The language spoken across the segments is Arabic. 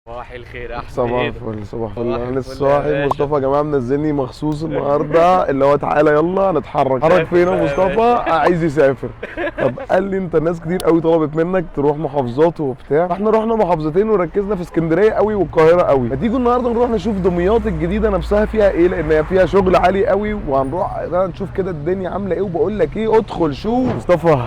صباح الخير يا احمد. صباح الفل. صباح الفل. صباح انا الفل لسه يا صاحي. باشا. مصطفى يا جماعه منزلني مخصوص النهارده اللي هو تعالى يلا نتحرك. حرك فين يا مصطفى؟ عايز يسافر. طب قال لي انت ناس كتير قوي طلبت منك تروح محافظات وبتاع، فاحنا رحنا محافظتين وركزنا في اسكندريه قوي والقاهره قوي. ما تيجوا النهارده نروح نشوف دمياط الجديده نفسها فيها ايه، لان هي فيها شغل عالي قوي، وهنروح نشوف كده الدنيا عامله ايه. وبقول لك ايه، ادخل شوف مصطفى.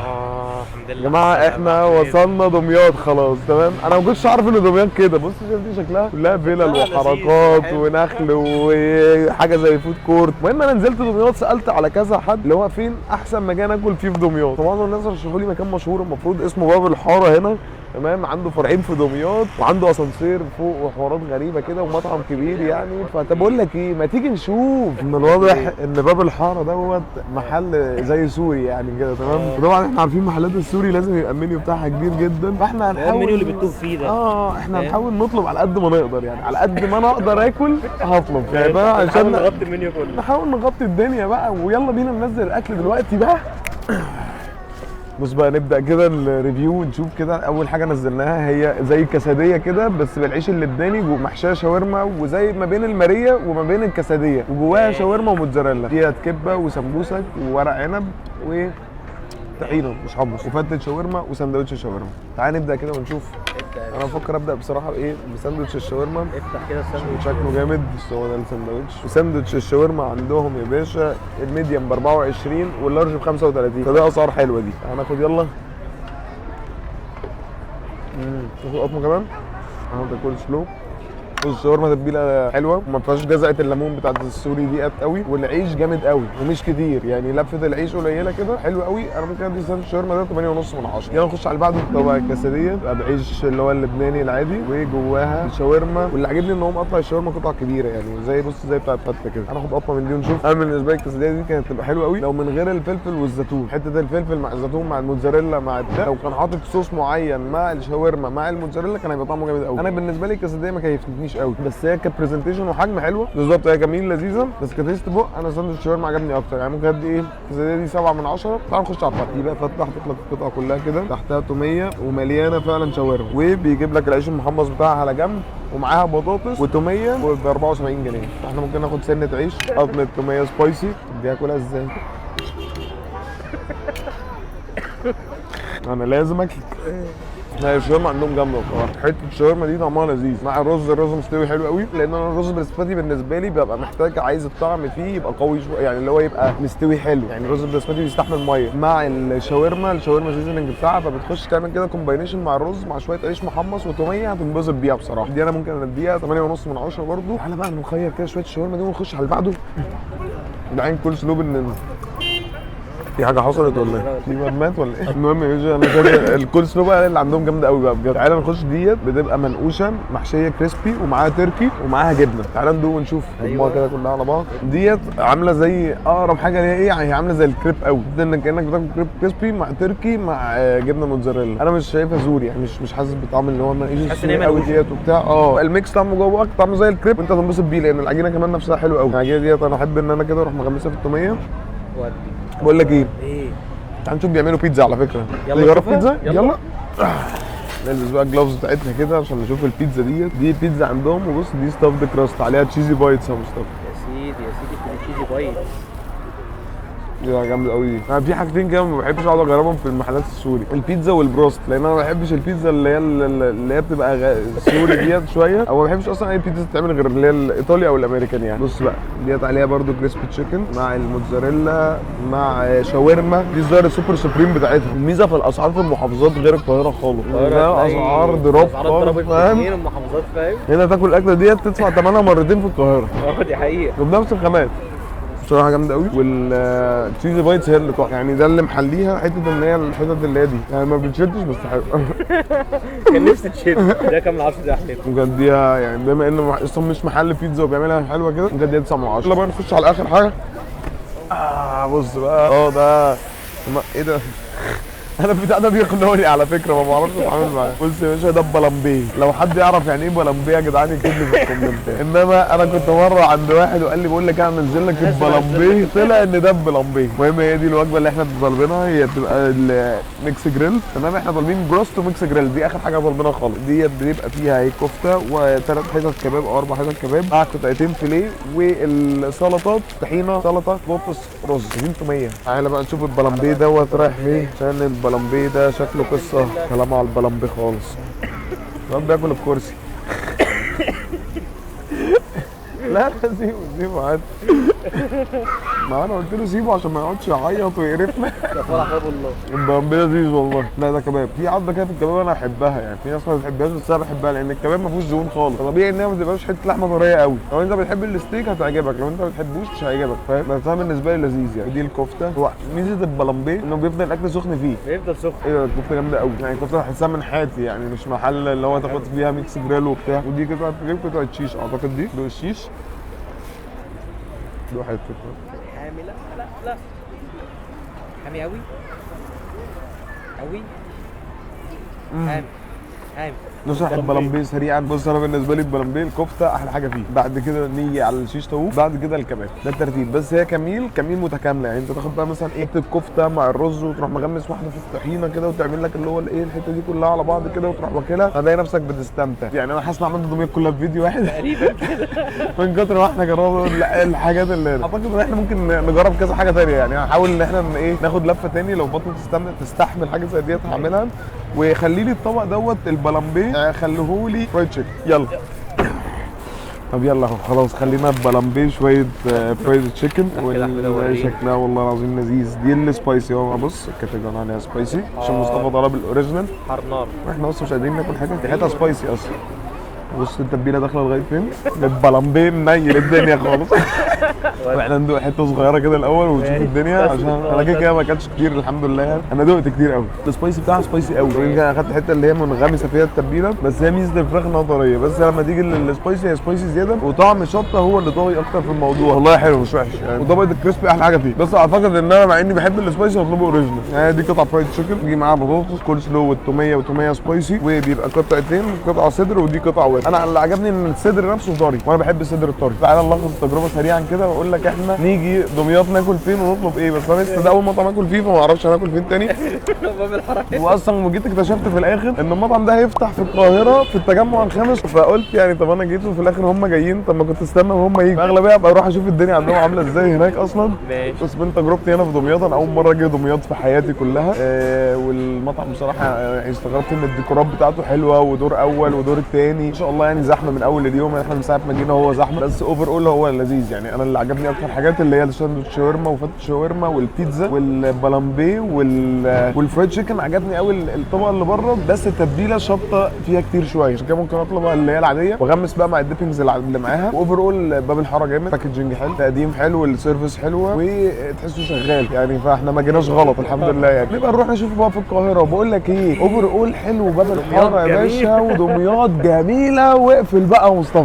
الحمد لله يا جماعه احنا وصلنا دمياط خلاص. تمام. انا ما كنتش عارف ان دمياط كده. بص شوف دي شكلها كلها فيلل وحركات ونخل وحاجه زي فود كورت. المهم انا نزلت دمياط، سالت على كذا حد اللي هو فين احسن مكان اكل فيه في دمياط. طبعا الناس رشحوا لي مكان مشهور المفروض اسمه باب الحاره هنا. تمام. عنده فرعين في دمياط وعنده اسانسير فوق وحوارات غريبه كده ومطعم كبير يعني. فطب اقول لك ايه، ما تيجي نشوف. من الواضح ان باب الحاره دوت محل زي سوري يعني كده. تمام. طبعا احنا عارفين محلات السوري لازم يبقى المنيو بتاعها كبير جدا، فاحنا هنحاول المنيو اللي بتتوه فيه ده. احنا هنحاول نطلب على قد ما نقدر يعني. على قد ما انا اقدر اكل هطلب يعني بقى عشان نغطي المنيو كله. نحاول نغطي الدنيا بقى. ويلا بينا ننزل الاكل دلوقتي بقى. بص بقى نبدا كده الريفيو ونشوف كده. اول حاجه نزلناها هي زي كسديه كده بس بالعيش اللبناني ومحشيه شاورما، وزي ما بين الماريه وما بين الكسديه، وجواها شاورما وموتزاريلا. فيها كبه وسمبوسك وورق عنب طحينه مش حمص وفتة شاورما وسندوتش شاورما. تعال نبدا كده ونشوف. انا بفكر ابدا بصراحه بايه، بساندوتش الشاورما. افتح كده الساندوتش. شكله جامد بس هو ده الساندوتش. وساندوتش الشاورما عندهم يا باشا الميديم ب 24 واللارج ب 35، فده اسعار حلوه دي. هناخد يلا. تاخد قطمه كمان. ده كول سلو. الشاورما تتبيله حلوه وما فيهاش جزعه الليمون بتاعت السوري ديت قوي، والعيش جامد قوي ومش كتير يعني، لفه العيش قليله كده حلو قوي. انا ممكن ادي ساندوتش الشاورما ده 8.5 من 10. يلا نخش على اللي بعده. طبعا الكاسديه بقى بعيش اللي هو اللبناني العادي وجواها الشاورما. واللي عاجبني ان هم قطع الشاورما قطع كبيره يعني زي بص زي بتاعت فته كده. هناخد قطمه من دي ونشوف. انا بالنسبه لي الكاسديه دي كانت تبقى حلوه قوي لو من غير الفلفل والزيتون. حته الفلفل مع الزيتون مع الموتزاريلا مع ده، لو كان حاطط صوص معين مع الشاورما مع الموتزاريلا كان هيبقى طعمه جامد قوي. انا بالنسبه لي الكاسديه ما كيفتنيش قوي، بس هي برزنتيشن وحجم حلوه بالظبط. هي جميل لذيذه بس كتيست بق انا ساندوتش شاورما عجبني اكتر يعني. ممكن ادي ايه الكاسديه دي 7 من 10. تعال نخش على الفتة. دي بقى فتة حاطط لك القطعه كلها كده تحتها توميه ومليانه فعلا شاورما، وبيجيب لك العيش المحمص بتاعها على جنب ومعاها بطاطس وتوميه ب 74 جنيه. فاحنا ممكن ناخد سنه عيش قطمه توميه سبايسي. دي هاكلها ازاي؟ انا لازم اكل. لا الشاورما عندهم جامده بصراحه. حته الشاورما دي طعمها لذيذ مع الرز. الرز مستوي حلو قوي، لان انا الرز بالبسمتي بالنسبه لي ببقى محتاج عايز الطعم فيه يبقى قوي شويه يعني، اللي هو يبقى مستوي حلو يعني. الرز بالبسمتي بيستحمل ميه مع الشاورما سيزوننج بتاعها، فبتخش تعمل كده كومباينيشن مع الرز مع شويه عيش محمص وتوميه هتنبسط بيها بصراحه. دي انا ممكن اديها 8.5 من 10 برده. تعالى بقى نخير كده شويه الشاورما دي ونخش على اللي بعده. ده عين كل سلوب ان في حاجه حصلت ولا ايه؟ في مات ولا ايه؟ المهم يا باشا انا شايف الكول سلو بقى اللي عندهم جامده قوي بقى بجد. تعالى نخش. ديت بتبقى منقوشه محشيه كريسبي ومعاها تركي ومعاها جبنه. تعالى ندوق ونشوف مجموعه كده كلها على بعض. ديت عامله زي اقرب حاجه ليها ايه يعني، هي عامله زي الكريب قوي جدا، كانك بتاكل كريب كريسبي مع تركي مع جبنه موتزاريلا. انا مش شايفها زوري يعني، مش حاسس بطعم اللي هو منقوش قوي ديت وبتاع. الميكس طعمه جوه طعمه زي الكريب وانت هتنبسط بيه، لان العجينه كمان نفسها حلوه قوي. العجينه ديت انا احب ان انا كده اروح مغمسها في التوميه. بقول لك ايه، تعال نشوف بيعملوا بيتزا على فكره. يلا نجرب بيتزا. يلا نلبس بقى الجلافز بتاعتنا كده عشان نشوف البيتزا ديت. دي بيتزا عندهم، وبص دي ستافد كراست عليها تشيزي بايتس يا مصطفى. يا سيدي تشيزي بايتس. دي جامده قوي دي. انا في حاجتين كده ما بحبش اقعد اجربهم في المحلات السوري، البيتزا والبروست، لان انا ما بحبش البيتزا اللي هي بتبقى سوري ديت شويه، او ما بحبش اصلا اي بيتزا تتعمل غير اللي هي الايطالي او الامريكان يعني. بص بقى ديت عليها برده كريسبي تشيكن مع الموتزاريلا مع شاورما. دي الظاهر السوبر سوبريم بتاعتها. الميزه في الاسعار في المحافظات غير القاهره خالص. اسعار دروب فاهم. المحافظات فاهم. هنا تاكل الاكله ديت تدفع ثمنها مرتين في القاهره. دي حقيقه. وبنفس الخامات بصراحه جامده قوي. والتشيزي بايتس هي اللي تحفه يعني. ده اللي محليها حته ان هي الحتت اللي هي دي يعني ما بتشدش بس حلو. كان نفسي تشد. ده كام من 10 ده احلى. ممكن اديها يعني بما انه اصلا مش محل بيتزا وبيعملها حلوه كده، ممكن اديها 9 من 10. يلا بقى نخش على اخر حاجه. بص بقى ده ايه ده؟ انا البتاع ده بيقنعني على فكره، ما بعرفش اتعامل معاه. بص يا باشا، ده بلامبيه، لو حد يعرف يعني ايه بلامبيه يا جدعان يكتب لي في الكومنتات. انما انا كنت مره عند واحد وقال لي بقول لك انا انزل لك البلامبيه، طلع ان ده بلامبيه. المهم هي دي الوجبه اللي احنا طالبينها، هي بتبقى الميكس جريل. تمام، احنا طالبين بروست وميكس جريل، دي اخر حاجه طالبينها خالص. ديت بيبقى فيها هي كفته وثلاث حتت كباب او 4 حتت كباب مع قطعتين فيليه، والسلطات طحينه، سلطه، بطاطس، رز. عايزين توميه. تعالى بقى نشوف البلامبيه دوت رايح فين، عشان البلامبيه ده شكله قصه. كلام على البلامبيه خالص. الواد بياكل الكرسي. لا سيبه عادي. ما انا قلت له سيبه عشان ما يقعدش يعيط ويقرفنا. يا فرح باب الله. البلامبيه لذيذ والله. لا ده كباب، في عضه كده في الكباب انا بحبها، يعني في ناس ما بتحبهاش بس انا بحبها، لان الكباب ما فيهوش دهون خالص، فطبيعي انها ما تبقاش حته لحمه طريه قوي. لو انت بتحب الستيك هتعجبك، لو انت ما بتحبوش مش هيعجبك، فاهم؟ بس ده بالنسبه لي لذيذ يعني. دي الكفته. هو ميزه البلامبيه انه بيفضل الاكل سخن فيه. بيفضل سخن. ايوه الكفته جامده قوي، يعني الكفته بحسها من حياتي، يعني مش محل اللي هو تاخد فيها ميكس جريل وبتاع. ودي قطعه جيب قطعه شيش اعتقد، دي دول الشيش. دول حته حامي. لا لا لا حامي قوي قوي. حامي حامي. نشرح البلامبيه سريعا. بص انا بالنسبه لي البلامبيه الكفته احلى حاجه فيه، بعد كده نيجي على الشيش طاووق، بعد كده الكباب، ده الترتيب. بس هي كميل متكامله، يعني انت تاخد بقى مثلا ايه الكفته مع الرز وتروح مغمس واحده في الطحينه كده وتعمل لك اللي هو الايه الحته دي كلها على بعض كده وتروح واكلها، هتلاقي نفسك بتستمتع. يعني انا حاسس ان عملت الدميه كلها في فيديو واحد تقريبا كده. من كتر ما احنا جربنا الحاجات اللي هنا. اعتقد ان احنا ممكن نجرب كذا حاجه ثانيه، يعني هنحاول ان احنا ايه ناخد لفه ثاني لو بطنك تستحمل حاجه زي ديت هعملها. وخلي لي الطبق دوت البلامبيه خليهولي فرايد تشيكن. يلا. طب يلا خلاص خلينا البلامبيه شويه فرايد تشيكن شكلها والله العظيم لذيذ. دي السبايسي اهو، بص الكاتيجوري عليها سبايسي عشان مصطفى طلب الاوريجينال حار نار. واحنا اصلا مش قادرين ناكل حاجه ريحتها سبايسي اصلا. بص التتبيله داخله لغايه فين؟ البلامبيه منيل الدنيا خالص. واحنا ندوق حته صغيره كده الاول ونشوف الدنيا، عشان انا كده ما اكلتش كتير الحمد لله، يعني انا دقت كتير قوي. السبايسي بتاعها سبايسي قوي، يمكن انا اخدت الحته اللي هي منغمسه فيها التتبيله، بس هي ميزه الفراخ انها طريه، بس لما تيجي للسبايسي هي سبايسي زياده، وطعم الشطه هو اللي طاغي اكتر في الموضوع. والله حلو مش وحش يعني، وطبقه الكريسبي احلى حاجه فيه. بس اعتقد ان انا مع اني بحب السبايسي هطلبه اوريجينال. يعني دي قطعه فرايد تشيكن بيجي معاها بطاطس كول سلو والتوميه وتوميه سبايسي، وبيبقى قطعتين، قطعه صدر ودي قطعه وسط. انا اللي عجبني ان الصدر نفسه طري وانا بحب الصدر الطري. تعالى نلخص التجربه سريعا كده واقول لك احنا نيجي دمياط ناكل فين ونطلب ايه، بس انا لسه ده اول مطعم اكل فيه فما اعرفش هناكل فين تاني. باب الحركات. واصلا لما جيت اكتشفت في الاخر ان المطعم ده هيفتح في القاهره في التجمع الخامس، فقلت يعني طب انا جيت وفي الاخر هم جايين، طب ما كنت استنى وهم يجوا. اغلبيه ابقى اروح اشوف الدنيا عندهم عامله ازاي هناك اصلا. ماشي. بس من تجربتي هنا في دمياط، انا اول مره اجي دمياط في حياتي كلها. والمطعم بصراحه يعني استغربت ان الديكورات بتاعته حلوه، ودور اول ودور الثاني ما شاء الله، يعني زحمه من اول اليوم. يعني احنا من ساعه ما جينا هو زحمه، بس اوفر اول هو لذيذ. يعني انا اللي عجبني اكتر حاجات اللي هي الساندوتش شاورما وفتة شاورما والبيتزا والبلامبيه والفرايد تشيكن. عجبني قوي الطبقه اللي بره، بس التتبيله شطه فيها كتير شويه، عشان كده ممكن اطلبها اللي هي العاديه واغمس بقى مع الديبنجز اللي معاها. واوفر اول باب الحاره جامد، باكجنج حلو، تقديم حلو، السيرفيس حلوه، وتحسه شغال يعني. فاحنا ما جيناش غلط الحمد لله. يعني نبقى نروح نشوفه بقى في القاهره. وبقول لك ايه، اوفر اول حلو باب الحاره يا باشا، ودمياط جميله. واقفل بقى مصطفى.